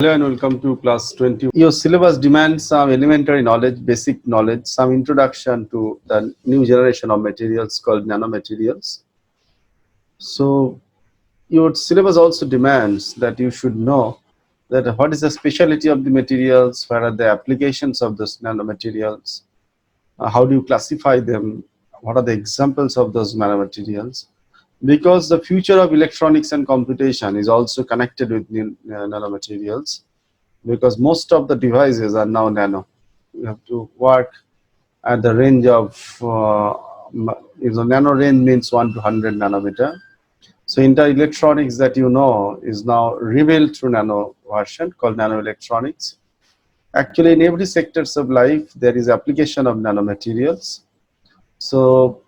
Hello and welcome to class 20. Your syllabus demands some elementary knowledge, basic knowledge, some introduction to the new generation of materials called nanomaterials. So your syllabus also demands that you should know that what is the specialty of the materials, what are the applications of those nanomaterials, how do you classify them, what are the examples of those nanomaterials. Because the future of electronics and computation is also connected with nanomaterials. Because most of the devices are now nano. You have to work at the range of, nano range means 1 to 100 nanometer. So entire electronics that you know is now revealed through nano version called nano electronics. Actually, in every sectors of life, there is application of nanomaterials. So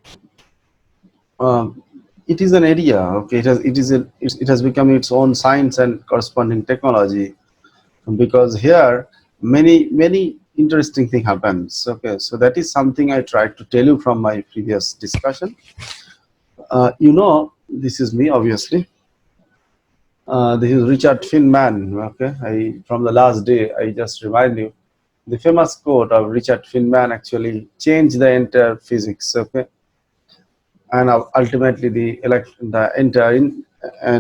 it is an area. Okay, it has become its own science and corresponding technology. Because here many interesting thing happens. Okay, so that is something I tried to tell you from my previous discussion. This is me, obviously. This is Richard Feynman. Okay, from the last day I just remind you the famous quote of Richard Feynman actually changed the entire physics. Okay, and ultimately the entire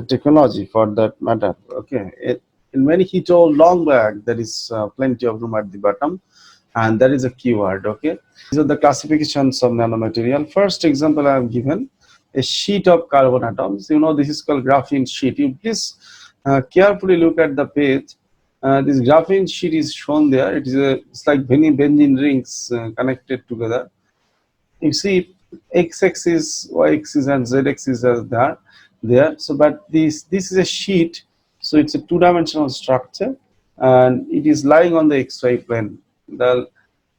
technology for that matter. Okay, in many he told long back there is plenty of room at the bottom, and that is a keyword. Okay, these are the classifications of nanomaterial. First example I have given a sheet of carbon atoms. You know, this is called graphene sheet. You please carefully look at the page. This graphene sheet is shown there. It's like many benzene rings connected together. You see x-axis, y-axis and z-axis are there. So but this is a sheet, so it's a two-dimensional structure and it is lying on the xy plane. The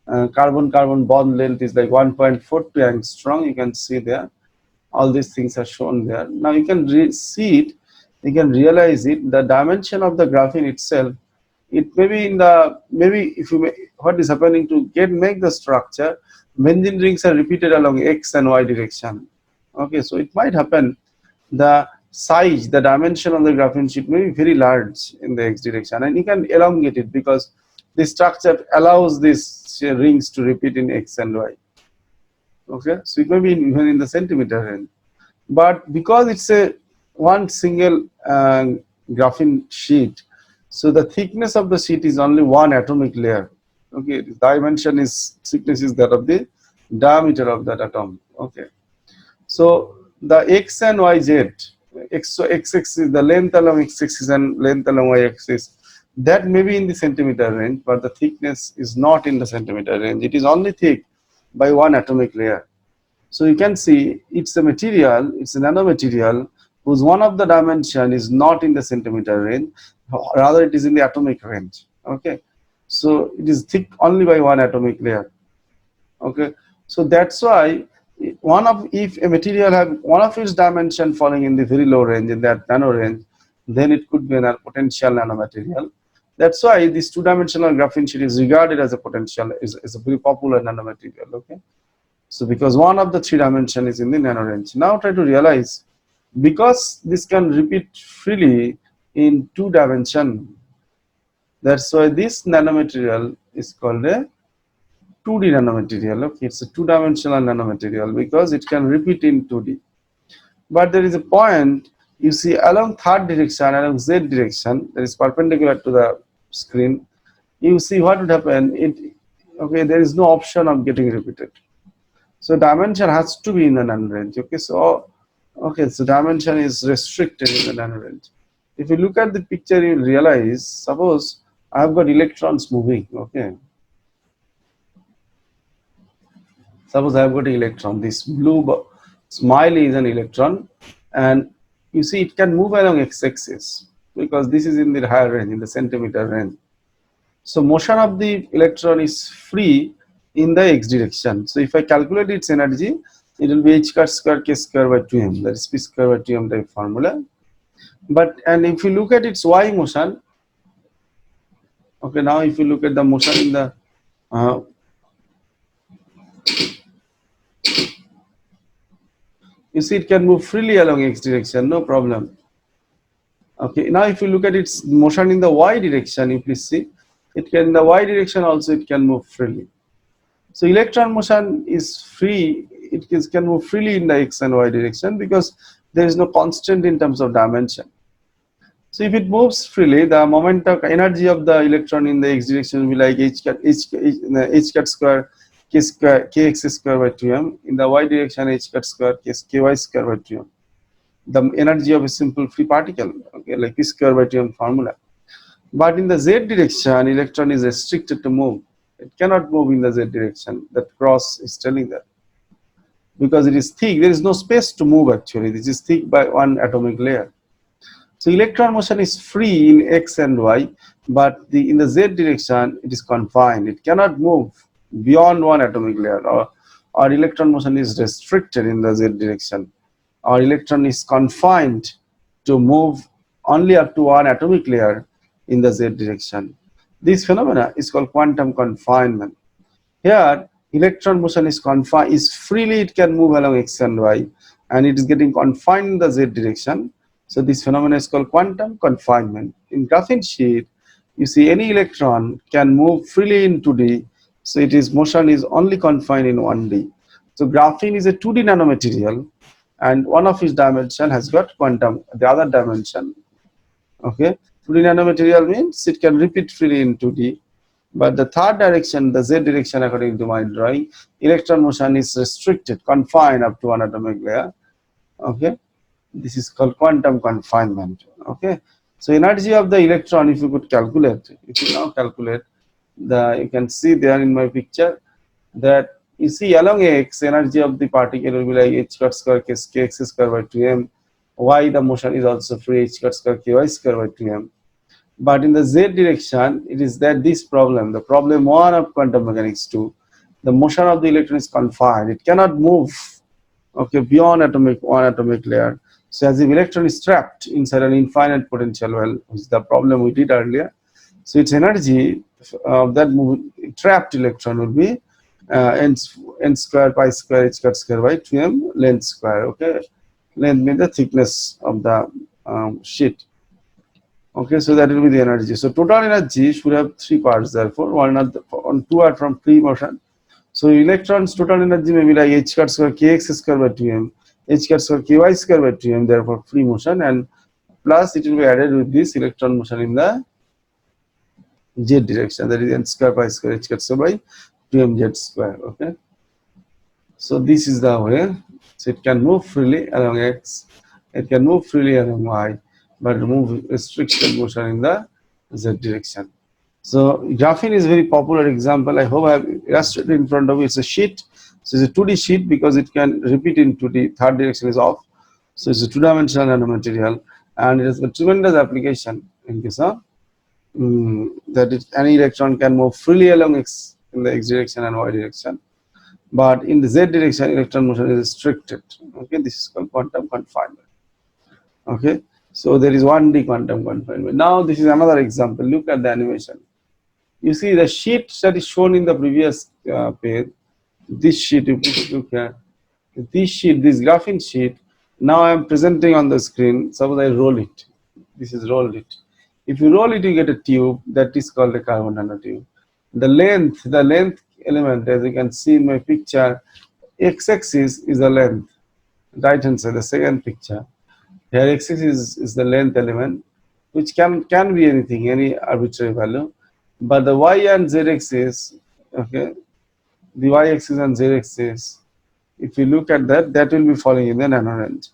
carbon-carbon bond length is like 1.42 angstrom. You can see there all these things are shown there. Now you can see it, you can realize it. The dimension of the graphene itself, it may be in the, maybe if you may, what is happening to make the structure, benzene rings are repeated along x and y direction. Okay, so it might happen the size, the dimension of the graphene sheet may be very large in the x direction, and you can elongate it because the structure allows these rings to repeat in x and y. Okay, so it may be even in the centimeter range, but because it's a one single graphene sheet, so the thickness of the sheet is only one atomic layer. Okay, the dimension is thickness is that of the diameter of that atom. Okay, so the x and y z, x-axis, the length along x-axis and length along y-axis, that may be in the centimeter range, but the thickness is not in the centimeter range. It is only thick by one atomic layer. So you can see it's a material, it's a nanomaterial whose one of the dimension is not in the centimeter range, rather it is in the atomic range. Okay, so it is thick only by one atomic layer. Okay, so that's why if a material have one of its dimension falling in the very low range, in that nano range, then it could be a potential nanomaterial. That's why this two-dimensional graphene sheet is regarded as a potential, is a very popular nanomaterial. Okay, so because one of the three dimension is in the nano range. Now try to realize, because this can repeat freely in two dimension, that's why this nanomaterial is called a 2D nanomaterial. Okay, it's a two-dimensional nanomaterial because it can repeat in 2D. But there is a point, you see, along third direction, along z direction, that is perpendicular to the screen, you see what would happen. Okay, there is no option of getting repeated. So dimension has to be in the nano range. Okay, so dimension is restricted in the nano range. If you look at the picture, you realize, suppose I have got electrons moving. Okay, suppose I have got an electron. This blue smile is an electron, and you see it can move along x-axis because this is in the higher range, in the centimeter range. So motion of the electron is free in the x direction. So if I calculate its energy, it will be h square k square by 2m, that is p square by 2m type formula. And if you look at its y motion, okay, now if you look at the motion in the you see it can move freely along x direction, no problem. Okay, now if you look at its motion in the y direction, you please see, it can in the y direction also it can move freely. So electron motion is free, can move freely in the x and y direction because there is no constant in terms of dimension. So if it moves freely, the moment of energy of the electron in the x direction will be like h cut square kx square by 2m. In the y direction, h cut square ky square by 2m. The energy of a simple free particle, okay, like p square by 2m formula. But in the z direction, electron is restricted to move. It cannot move in the z direction. That cross is telling that. Because it is thick, there is no space to move actually. This is thick by one atomic layer. So electron motion is free in x and y, but in the z direction it is confined. It cannot move beyond one atomic layer, or electron motion is restricted in the z direction. Or electron is confined to move only up to one atomic layer in the z direction. This phenomena is called quantum confinement. Here, electron motion is confined, is freely it can move along x and y, and it is getting confined in the z direction. So this phenomenon is called quantum confinement. In graphene sheet, you see any electron can move freely in 2D, so its motion is only confined in 1D. So graphene is a 2D nanomaterial, and one of its dimension has got quantum, the other dimension. Okay, 2D nanomaterial means it can repeat freely in 2D. But the third direction, the z direction, according to my drawing, electron motion is restricted, confined up to one atomic layer. Okay, this is called quantum confinement. Okay, so energy of the electron, if you could calculate, if you now calculate, you can see there in my picture that you see along x, energy of the particle will be like h cut square kx square by 2m. Y, the motion is also free, h cut square ky square by 2m. But in the z direction, it is that this problem, the problem 1 of quantum mechanics 2, the motion of the electron is confined. It cannot move, okay, beyond one atomic layer. So as if electron is trapped inside an infinite potential well, which is the problem we did earlier. So its energy of that trapped electron will be n square pi square h cut square by 2m length square. Okay, length means the thickness of the sheet. Okay, so that will be the energy. So total energy should have three parts. Therefore, two are from free motion. So electrons total energy may be like h cut square kx square by 2m, h cut square ky square by 2m. Therefore, free motion, and plus it will be added with this electron motion in the z direction. That is n square pi square h cut square by 2m z square. Okay. So this is the way. So it can move freely along x. It can move freely along y, but remove restricted motion in the z direction. So graphene is a very popular example. I hope I have illustrated in front of you. It's a sheet. So it's a 2D sheet because it can repeat in 2D. Third direction is off. So it's a two-dimensional nanomaterial, and it has a tremendous application in case of that any electron can move freely along x in the x direction and y direction. But in the z direction, electron motion is restricted. Okay, this is called quantum confinement. Okay, so there is 1D quantum confinement. Now this is another example. Look at the animation. You see the sheet that is shown in the previous page. This sheet, if you look here, this graphene sheet. Now I am presenting on the screen. Suppose I roll it. This is rolled it. If you roll it, you get a tube that is called a carbon nanotube. The length element, as you can see in my picture, x-axis is the length. Right hand side, the second picture. Here x-axis is the length element, which can be anything, any arbitrary value. But the y and z-axis, okay, the y-axis and z-axis, if you look at that, that will be falling in the nano range.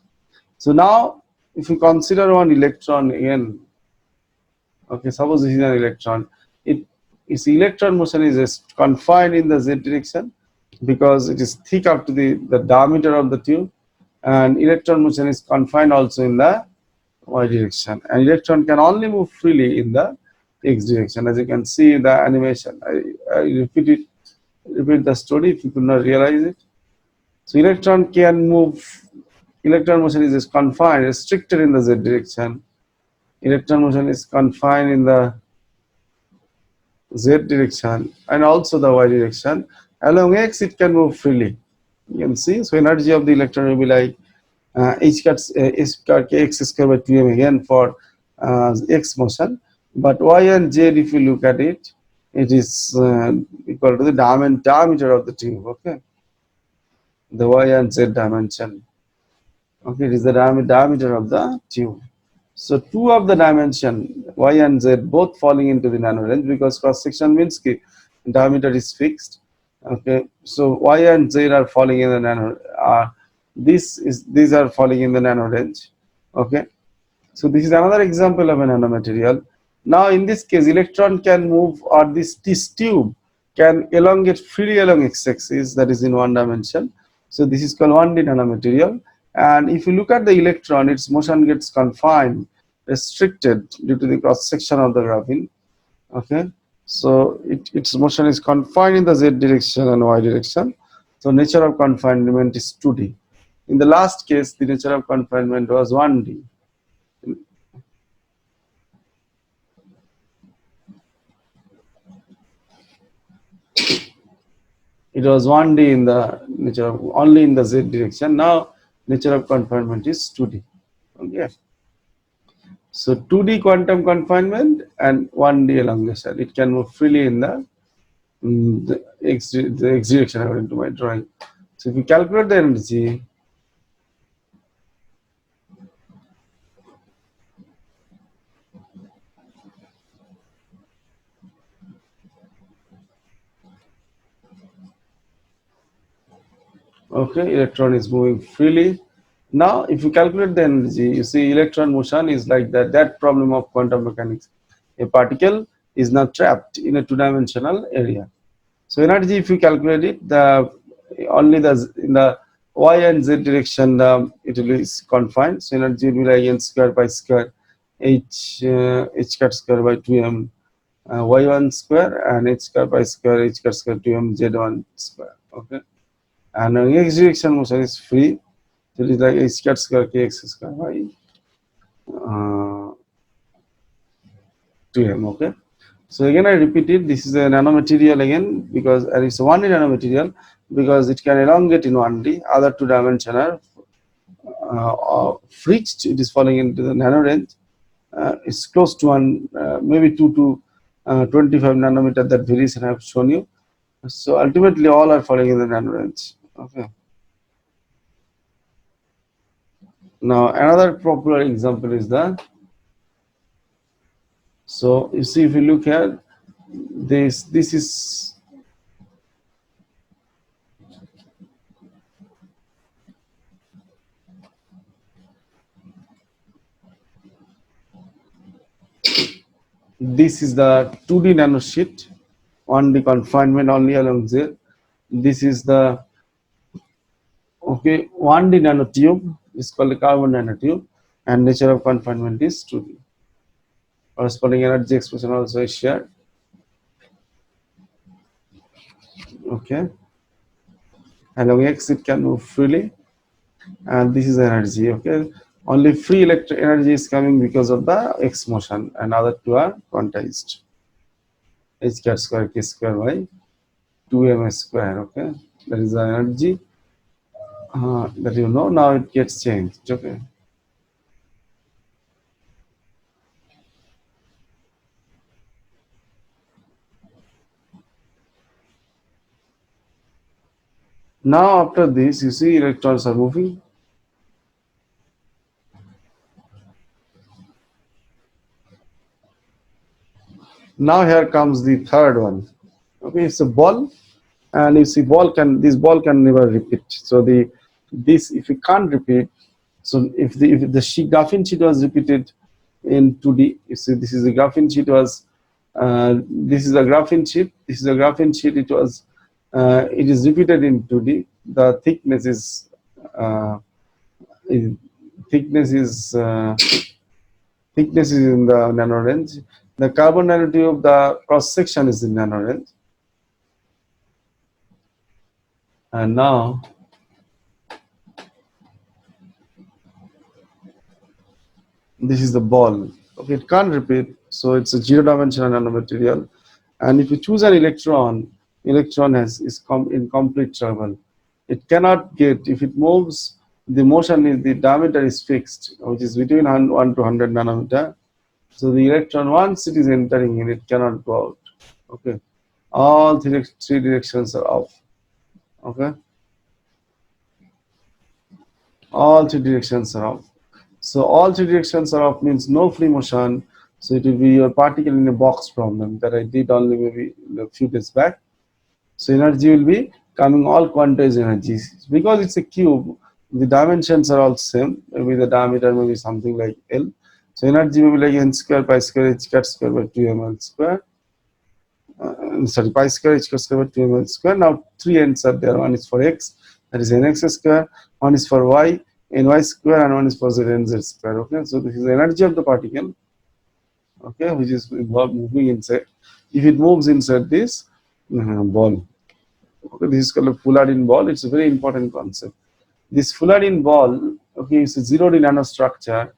So now, if you consider one electron again, okay, suppose this is an electron, its electron motion is confined in the z direction because it is thick up to the diameter of the tube, and electron motion is confined also in the y direction, and electron can only move freely in the x direction. As you can see in the animation, I repeat the story if you could not realize it. So electron can move, electron motion is confined, restricted in the z direction. Electron motion is confined in the z direction and also the y direction. Along x, it can move freely. You can see. So energy of the electron will be like h cut kx square by 2m again for x motion, but y and z, if you look at it, it is equal to the diameter of the tube. Okay, the y and z dimension. Okay, it is the diameter of the tube. So two of the dimension y and z both falling into the nano range, because cross section means diameter is fixed. Okay, so y and z are falling in the nano. These are falling in the nano range. Okay, so this is another example of a nanomaterial. Now in this case, electron can move, or this tube can elongate freely along x-axis, that is in one dimension. So this is called 1D nanomaterial. And if you look at the electron, its motion gets confined, restricted due to the cross section of the graphene. Okay, so its motion is confined in the z direction and y direction. So nature of confinement is 2D. In the last case, the nature of confinement was 1D. It was 1D in the nature of only in the z direction. Now nature of confinement is 2D. Okay. So 2D quantum confinement and 1D elongation. It can move freely in the x direction according to my drawing. So if you calculate the energy, okay, electron is moving freely. Now if you calculate the energy, you see electron motion is like that problem of quantum mechanics. A particle is now trapped in a two-dimensional area. So energy, if you calculate it, the only the in the y and z direction, it will is confined. So energy will be like n square by square h cut square by 2m y1 square, and h square by square h cut square 2m z1 square. Okay, and x direction motion is free. So it is like h cut square kx square by 2m. Okay. So again I repeat it, this is a nanomaterial again, because it's a 1D nanomaterial, because it can elongate in 1D, other two dimension are fixed, it is falling into the nano range. It's close to maybe 2 to 25 nanometer, that variation I have shown you. So ultimately all are falling in the nano range. Okay. Now another popular example is so you see, if you look at this is the 2D nanosheet, 1D confinement only along there. This is the 1D nanotube is called the carbon nanotube, and nature of confinement is 2D. Corresponding energy expression also is shared. Okay, along x it can move freely, and this is energy. Okay, only free electric energy is coming because of the x motion, and other two are quantized. H cat square k square by 2m square. Okay, that is the energy that you know. Now it gets changed. Okay. Now after this, you see electrons are moving. Now here comes the third one. Okay, it's a ball, and you see this ball can never repeat. So this if it can't repeat, so if the graphene sheet was repeated in 2D, you see this is the graphene sheet was this is a graphene sheet. This is a graphene sheet. It is repeated in 2D. The thickness is uh, thickness is thickness is in the nano range. The carbon nanotube, the cross section is in nano range. And now this is the ball. Okay, it can't repeat, so it's a zero-dimensional nanomaterial. And if you choose an electron, is in complete trouble. It cannot get, if it moves, the diameter is fixed, which is between 1 to 100 nanometer. So the electron, once it is entering in, it cannot go out. Okay, all three directions are off. Okay, all three directions are off. So all three directions are off means no free motion. So it will be your particle in a box problem that I did only maybe a few days back. So energy will be coming all quantized energies. Because it's a cube, the dimensions are all same. Maybe the diameter may be something like L. So energy will be like n square pi square h cut square by 2 ml square. Sorry, pi square h cut square by 2 ml square. Now three ends are there. One is for x, that is nx square. One is for y, ny square, and one is for z, nz square. Okay, so this is the energy of the particle. Okay, which is involved moving inside. If it moves inside this ball, okay, this is called a Fullerene ball. It's a very important concept. This Fullerene ball, okay, is a 0D nanostructure.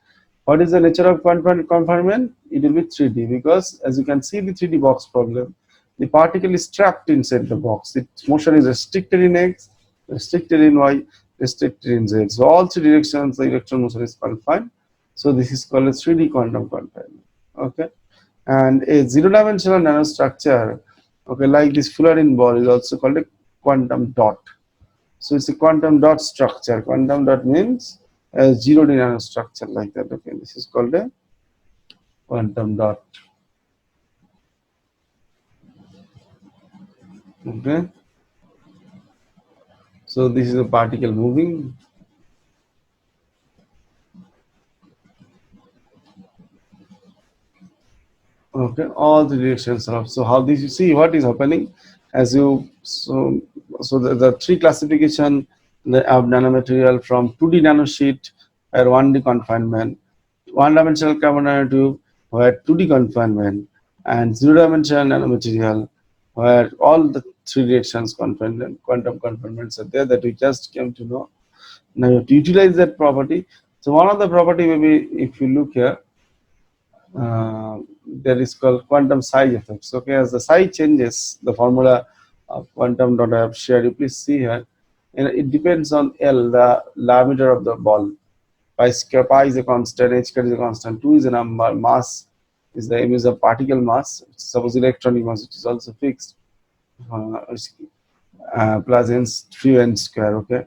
What is the nature of confinement? It will be 3D because, as you can see, the 3D box problem, the particle is trapped inside the box. Its motion is restricted in x, restricted in y, restricted in z. So all three directions, the electron motion is confined. So this is called a 3D quantum confinement. Okay, and a zero-dimensional nanostructure, okay, like this Fullerene ball, is also called a quantum dot. So it's a quantum dot structure. Quantum dot means a 0D nanostructure like that. Okay, this is called a quantum dot. Okay, so this is a particle moving. Okay, all the directions are up. So how this, you see what is happening as you, so the three classification of nanomaterial from 2D nanosheet where 1D confinement, one dimensional carbon nanotube where 2D confinement, and zero dimensional nanomaterial where all the three directions confinement, quantum confinements are there that we just came to know. Now you have to utilize that property. So one of the property, maybe if you look here, that is called quantum size effects. Okay, as the size changes, the formula of quantum dot I have shared, you please see here. And it depends on L, the diameter of the ball. Pi square, pi is a constant, h cut is a constant, 2 is a number, mass is the image of particle mass, suppose electronic mass, which is also fixed, plus n 3n square. Okay.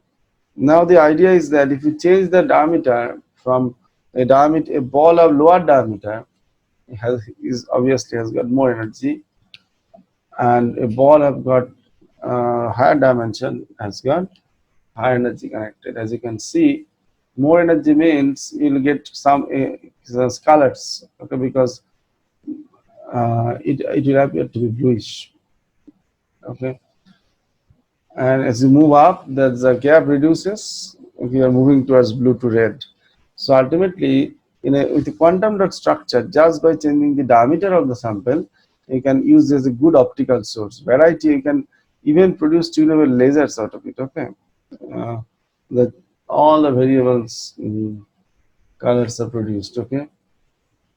Now the idea is that if you change the diameter from a diameter, a ball of lower diameter is obviously has got more energy, and a ball have got higher dimension has got higher energy connected. As you can see, more energy means you'll get some colors, okay, because it will appear to be bluish. Okay, and as you move up, the gap reduces. Okay, you are moving towards blue to red. So ultimately, with a quantum dot structure, just by changing the diameter of the sample, you can use this as a good optical source. Variety, you can even produce tunable lasers out of it. Okay, uh, the all the variables colors are produced. Okay,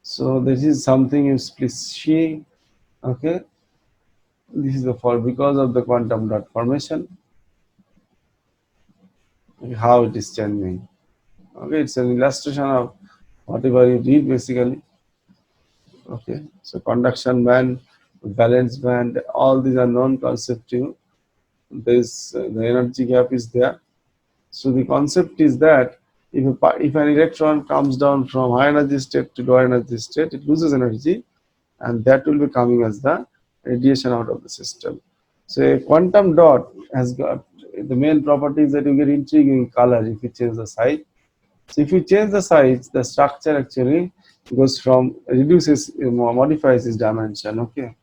so this is something you please see. Okay, this is the for because of the quantum dot formation, how it is changing. Okay, it's an illustration of whatever you read basically. Okay, so conduction band, valence band, all these are known concept to you. This the energy gap is there. So the concept is that if an electron comes down from high energy state to low energy state, it loses energy, and that will be coming as the radiation out of the system. So a quantum dot has got the main properties that you get intriguing color if you change the size. So if you change the size, the structure actually goes from reduces, modifies its dimension. Okay,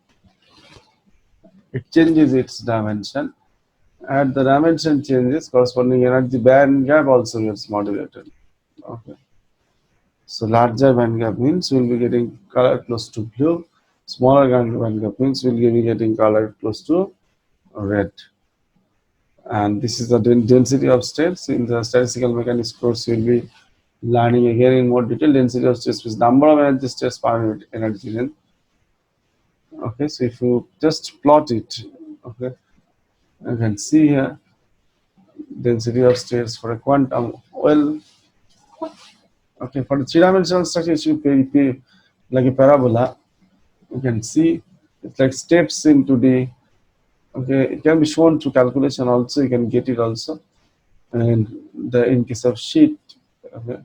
it changes its dimension. At the dimension changes, corresponding energy band gap also gets modulated. Okay, so larger band gap means we'll be getting color close to blue. Smaller band gap means we'll be getting color close to red. And this is the density of states. In the statistical mechanics course, you'll be learning again in more detail. Density of states is number of energy states per unit energy length. Okay, so if you just plot it, okay, you can see here density of states for a quantum. Well, okay, for the three-dimensional structure, you like a parabola. You can see it's like steps into the, okay, it can be shown through calculation also, you can get it also. And the in case of sheet, okay.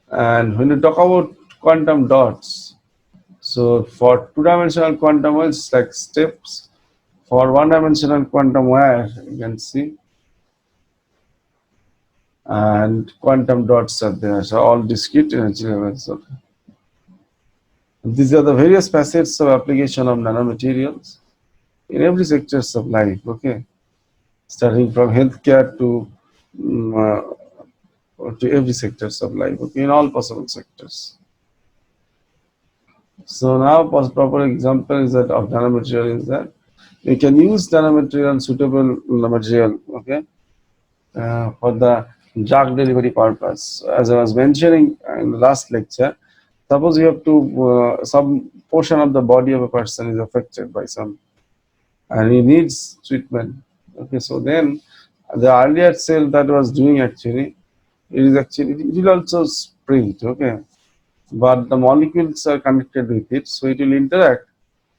And when you talk about quantum dots, so for two-dimensional quantum wires, it's like steps. For one-dimensional quantum wire, you can see, and quantum dots are there. So all discrete energy levels. Okay. These are the various facets of application of nanomaterials in every sectors of life. Okay, starting from healthcare to every sectors of life. Okay, in all possible sectors. So now, proper example is that of nanomaterial is that we can use nanomaterial suitable material. Okay, for the drug delivery purpose. As I was mentioning in the last lecture, suppose you have to some portion of the body of a person is affected by some, and he needs treatment. Okay, so then the earlier cell that was doing actually, it will also sprint. Okay, but the molecules are connected with it, so it will interact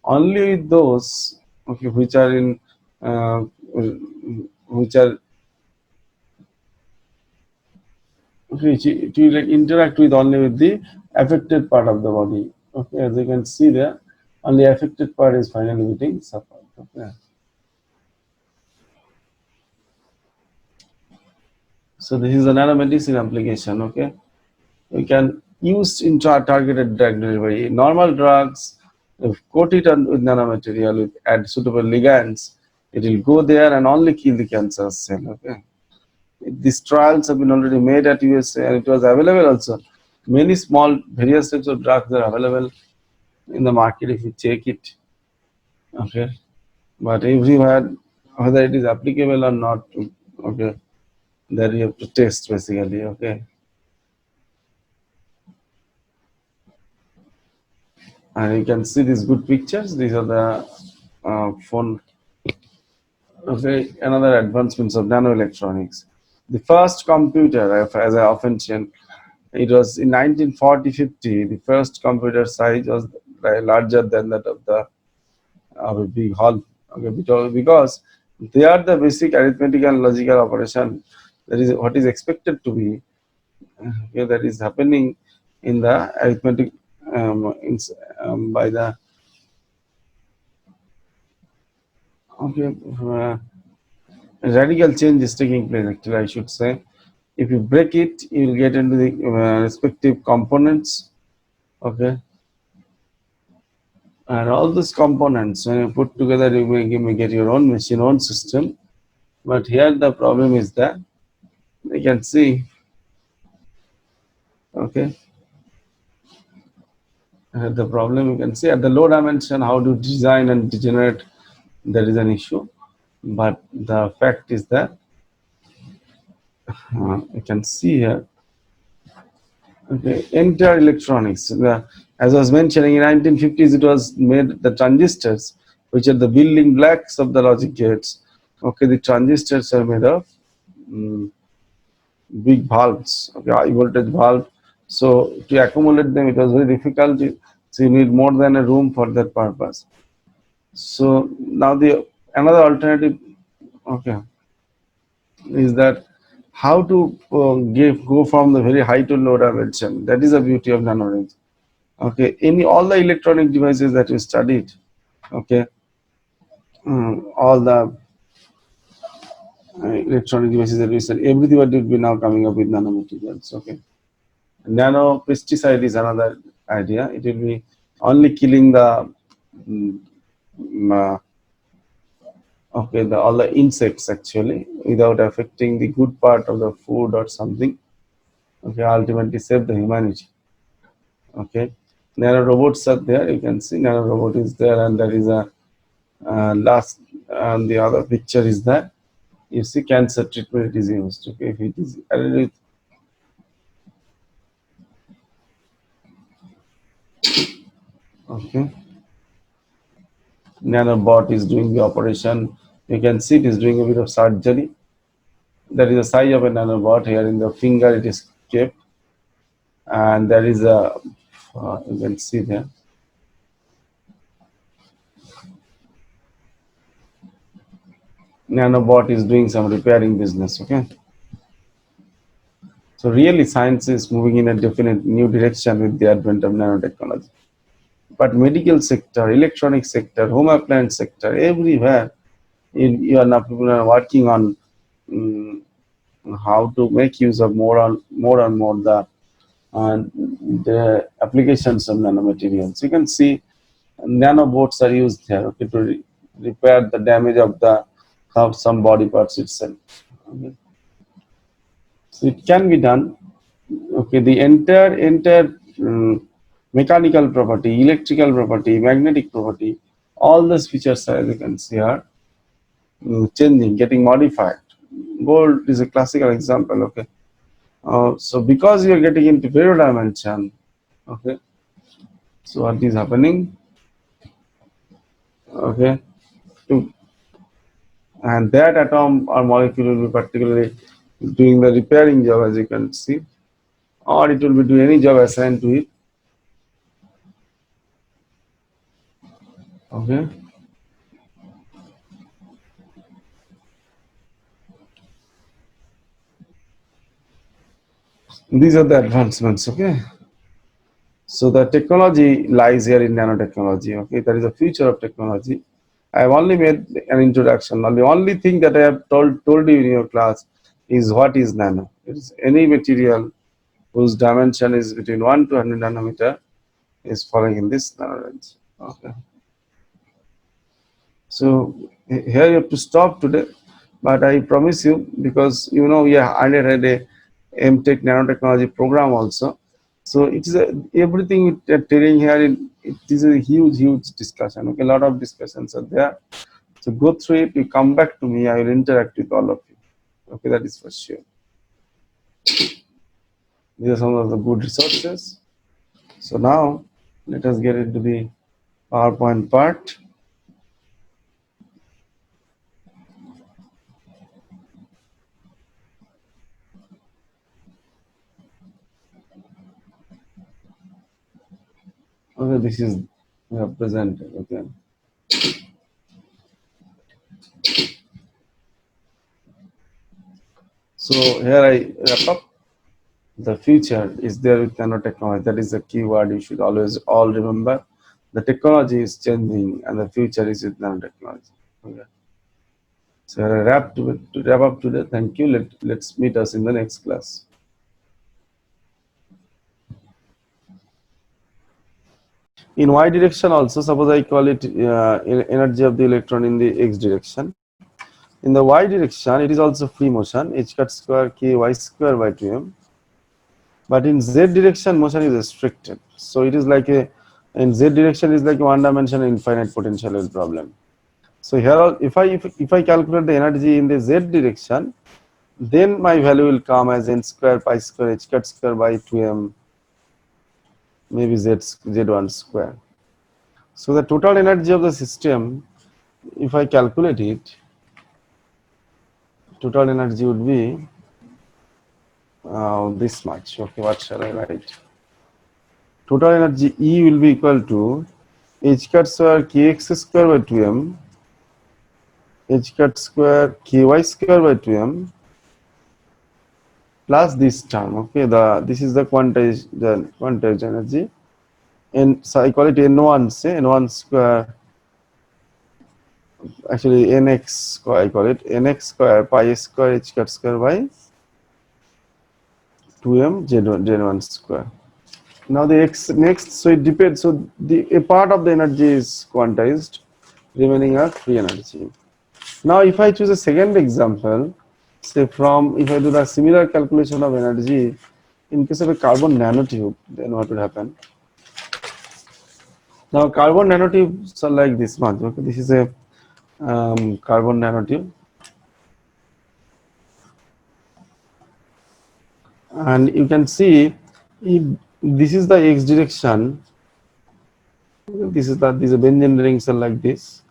only with those, okay, which are in uh, which are, okay, it will like interact with only with the affected part of the body. Okay, as you can see there, only affected part is finally getting suffered. Okay, so this is a nanomedicine application. Okay, we can use targeted drug delivery. Normal drugs, if coated with nanomaterial with add suitable ligands, it will go there and only kill the cancer cell. Okay, these trials have been already made at USA and it was available also. Many small various types of drugs are available in the market if you check it. Okay, but everywhere, whether it is applicable or not, okay, that you have to test basically. Okay, and you can see these good pictures. These are the phone. Okay, another advancements of nanoelectronics. The first computer, as I often said, it was in 1940-50. The first computer size was larger than that of a big hall. Okay, because they are the basic arithmetic and logical operation. That is what is expected to be. Okay, that is happening in the arithmetic in, by the, okay, radical change is taking place. Actually, I should say, if you break it, you will get into the respective components. Okay, and all these components when you put together, you may get your own machine, own system. But here the problem is that you can see, okay, the problem you can see at the low dimension how to design and degenerate, there is an issue. But the fact is that you can see here, okay, entire electronics. As I was mentioning, in 1950s it was made the transistors, which are the building blocks of the logic gates. Okay, the transistors are made of mm, big valves, okay, high voltage valve. So to accumulate them, it was very difficult. So you need more than a room for that purpose. So now the another alternative, okay, is that how to go from the very high to low dimension. That is the beauty of nanorange. Okay, all the electronic devices that we studied, okay, all the electronic devices that we studied, everything would be now coming up with nanomaterials. Okay, nano pesticide is another idea. It will be only killing the mm, uh, okay, all the insects actually without affecting the good part of the food or something. Okay, ultimately save the humanity. Okay, nano robots are there. You can see nano robot is there, and there is a last, and the other picture is that you see cancer treatment is used. Okay, if it is added with, okay, nanobot is doing the operation. You can see it is doing a bit of surgery. There is a size of a nanobot. Here in the finger it is kept, and there is a you can see there. Nanobot is doing some repairing business. Okay, so really science is moving in a definite new direction with the advent of nanotechnology. But medical sector, electronic sector, home appliance sector, everywhere you are now people are working on um, how to make use of more and more the applications of nanomaterials. You can see nanobots are used here, okay, to repair the damage of the of some body parts itself. Okay. So it can be done. Okay, the entire mechanical property, electrical property, magnetic property, all those features as you can see are changing, getting modified. Gold is a classical example. Okay, so because you are getting into zero dimension, okay, so what is happening? Okay, to, and that atom or molecule will be particularly doing the repairing job, as you can see, or it will be doing any job assigned to it. Okay, these are the advancements. Okay, so the technology lies here in nanotechnology. Okay, that is the future of technology. I have only made an introduction. Now, the only thing that I have told you in your class is what is nano. It is any material whose dimension is between 1 to 100 nanometer is falling in this nano range. Okay. So here you have to stop today, but I promise you, because yeah, I had a MTech nanotechnology program also. So it is everything we are telling here. It is a huge discussion. Okay, a lot of discussions are there. So go through it. You come back to me. I will interact with all of you. Okay, that is for sure. These are some of the good resources. So now let us get into the PowerPoint part. Okay, this is presented. Okay. So here I wrap up. The future is there with nanotechnology. That is the key word you should always all remember. The technology is changing and the future is with nanotechnology. Okay. So I wrap up today. Thank you. Let's meet us in the next class. In y direction also, suppose I call it energy of the electron in the x direction. In the y direction, it is also free motion, h cut square k y square by 2m. But in z direction, motion is restricted. So it is like in z direction is like a one-dimensional infinite potential problem. So here, if I calculate the energy in the z direction, then my value will come as n square pi square h cut square by 2m, maybe z1 square. So the total energy of the system, if I calculate it, total energy would be this much. Okay, what shall I write? Total energy E will be equal to h cut square kx square by 2m, h cut square ky square by 2m plus this term. Okay, this is the quantized energy, and so I call it n1. Say n1 square. Actually, nx square. I call it nx square pi square h cut square by 2m z1 square. Now the x next, so it depends. So a part of the energy is quantized, remaining are free energy. Now if I choose a second example, say from if I do the similar calculation of energy in case of a carbon nanotube, then what would happen? Now carbon nanotubes are like this much. Okay, this is a carbon nanotube, and you can see if this is the x direction. These benzene rings are like this.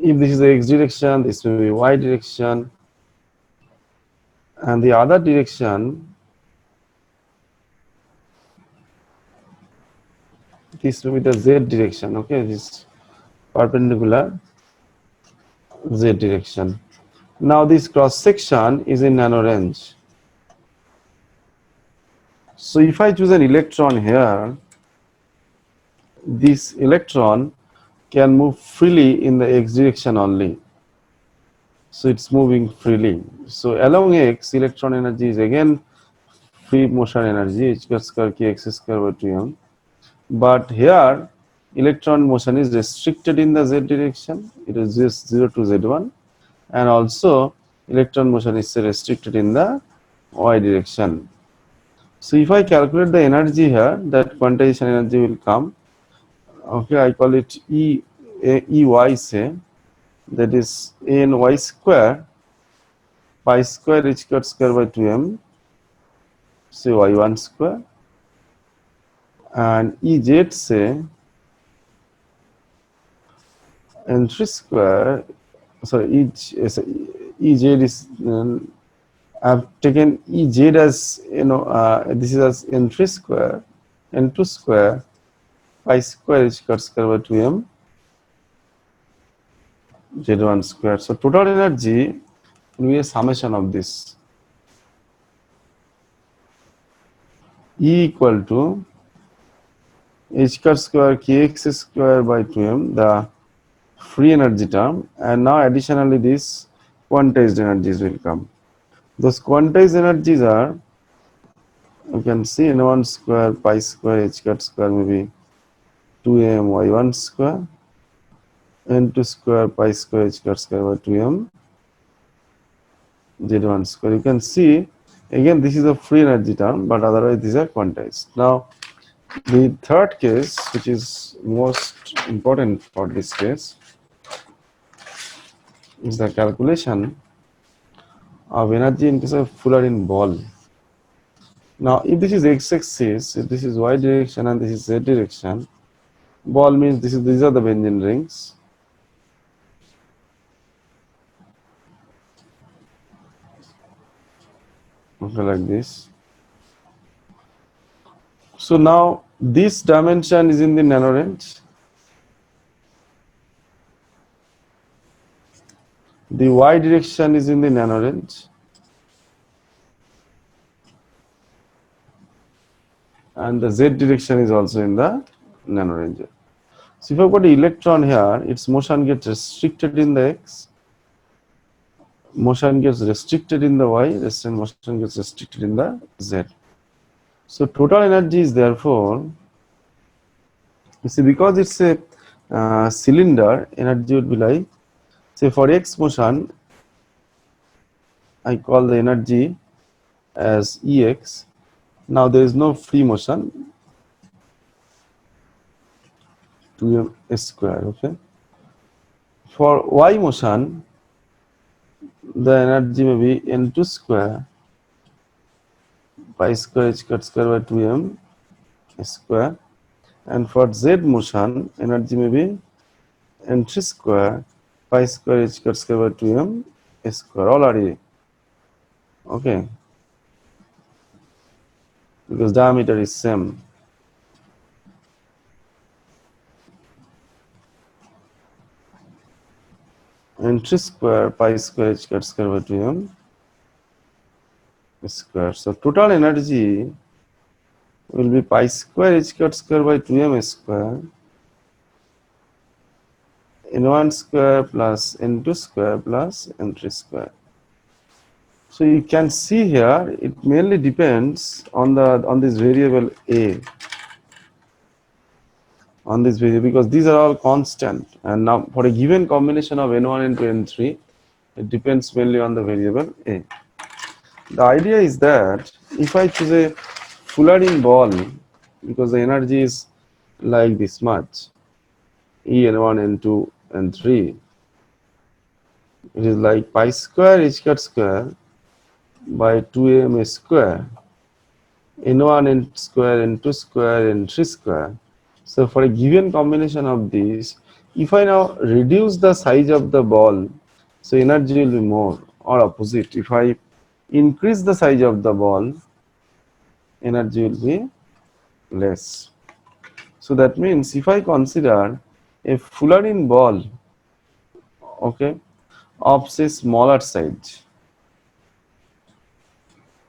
If this is the x direction, this will be y direction, and the other direction, this will be the z direction. Okay, this perpendicular z direction. Now this cross section is in nano range. So if I choose an electron here, this electron can move freely in the x direction only. So it's moving freely. So along x, electron energy is again free motion energy, h square k x square by 2m. But here, electron motion is restricted in the z direction. It is just 0 to z1, and also electron motion is restricted in the y direction. So if I calculate the energy here, that quantization energy will come. Okay, I call it Ey say, that is ny square pi square h square by 2m, say y1 square, and Ez say n3 square, sorry, Ez is, I've taken Ez as, this is as n3 square, n2 square, pi square h square by 2m, z1 square. So total energy will be a summation of this. E equal to h square kx square by 2m, the free energy term, and now additionally these quantized energies will come. Those quantized energies are, you can see, n1 square pi square h square maybe 2m y1 square, n2 square pi square h square by 2m z1 square. You can see again this is a free energy term, but otherwise these are quantized. Now the third case, which is most important for this case, is the calculation of energy in case of Fullerene ball. Now if this is x-axis, if this is y direction and this is z direction, ball means these are the benzene rings. Okay, like this. So now this dimension is in the nano range. The y direction is in the nano range. And the z direction is also in the nano range. So if I've got an electron here, its motion gets restricted in the x, motion gets restricted in the y, motion gets restricted in the z. So total energy is therefore, you see, because it's a cylinder, energy would be like, say for x motion, I call the energy as Ex. Now there is no free motion, 2m square, okay. For y motion, the energy may be n2 square pi square h square by 2m square, and for z motion, energy may be n3 square pi square h square by 2m square, all are A, okay, because diameter is same. N3 square pi square h square by 2m square. So total energy will be pi square h square by 2m square, n1 square plus n2 square plus n3 square. So you can see here it mainly depends on this variable A, on this variable, because these are all constant, and now for a given combination of n1, n2, n3, it depends mainly on the variable A. The idea is that if I choose a Fullerene ball, because the energy is like this much, E n1, n2, n3, it is like pi square h square by 2m square, n1, n square, n2 square, n3 square. So for a given combination of these, If I now reduce the size of the ball, so energy will be more, or opposite. If I increase the size of the ball, energy will be less. So that means if I consider a fullerene ball, okay, of say smaller size,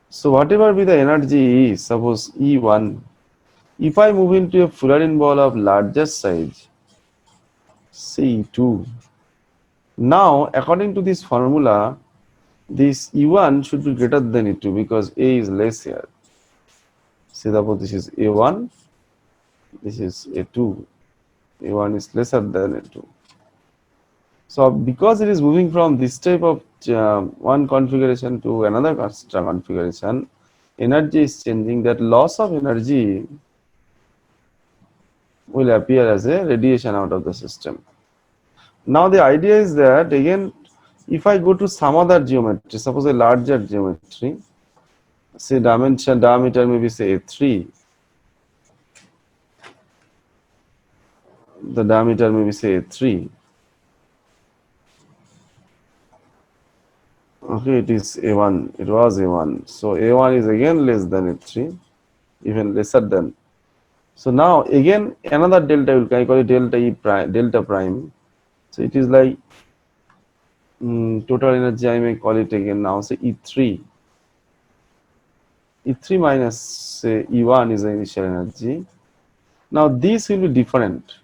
so whatever be the energy is, suppose E1, if I move into a fullerene ball of larger size, say E2, now according to this formula, this E1 should be greater than E2 because A is less here. Say suppose this is A1, this is A2, A1 is lesser than A2. So because it is moving from this type of one configuration to another configuration, energy is changing. That loss of energy will appear as a radiation out of the system. Now the idea is that again, if I go to some other geometry, suppose a larger geometry, say diameter maybe say 3, the diameter maybe say 3. Okay, it is A1, it was A1. So A1 is again less than A3, even lesser than. So now again another delta will I call it delta E prime, delta prime. So it is like total energy I may call it again now say E3. E3 minus say E1 is the initial energy. Now this will be different.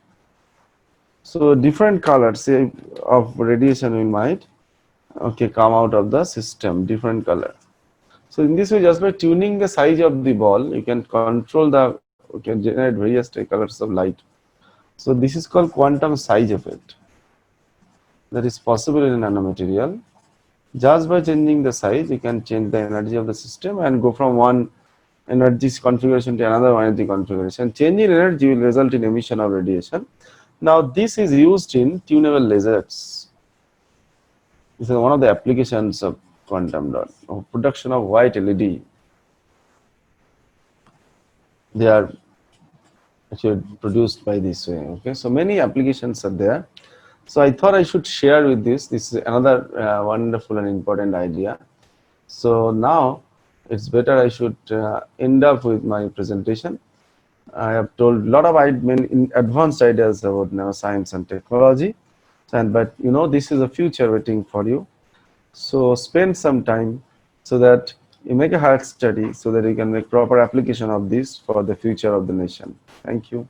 So different colors say of radiation we might come out of the system, different color. So in this way, just by tuning the size of the ball, you can control you can generate various colors of light. So this is called quantum size effect. That is possible in a nanomaterial. Just by changing the size, you can change the energy of the system and go from one energy configuration to another energy configuration. Change in energy will result in emission of radiation. Now this is used in tunable lasers. This is one of the applications of quantum dot, of production of white LED. They are actually produced by this way. Okay, so many applications are there. So I thought I should share with this. This is another wonderful and important idea. So now it's better I should end up with my presentation. I have told a lot of advanced ideas about neuroscience and technology, but you know this is a future waiting for you. So spend some time so that you make a hard study so that you can make proper application of this for the future of the nation. Thank you.